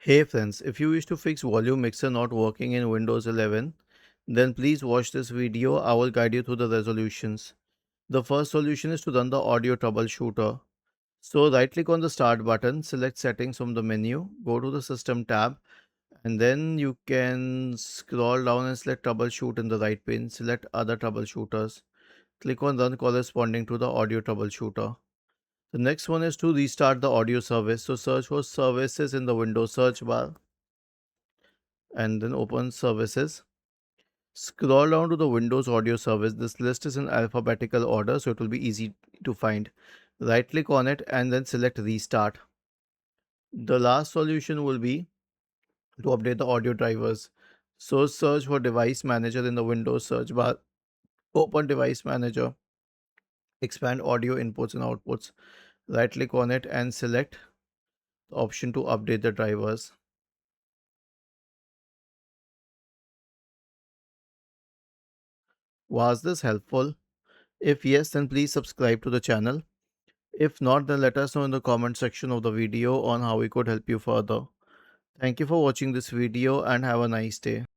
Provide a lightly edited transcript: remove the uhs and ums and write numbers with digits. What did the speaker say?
Hey friends, if you wish to fix volume mixer not working in Windows 11, then please watch this video. I will guide you through the resolutions. The first solution is to run the audio troubleshooter. So right click on the start button, select settings from the menu, go to the system tab, and then you can scroll down and select troubleshoot in the right pane, select other troubleshooters. Click on run corresponding to the audio troubleshooter. The next one is to restart the audio service. So search for services in the Windows search bar and then open services. Scroll down to the Windows audio service. This list is in alphabetical order, so it will be easy to find. Right click on it and then select restart. The last solution will be to update the audio drivers. So search for device manager in the Windows search bar. Open device manager. Expand audio inputs and outputs. Right click on it and select the option to update the drivers. Was this helpful? If yes, then please subscribe to the channel. If not, then let us know in the comment section of the video on how we could help you further. Thank you for watching this video and have a nice day.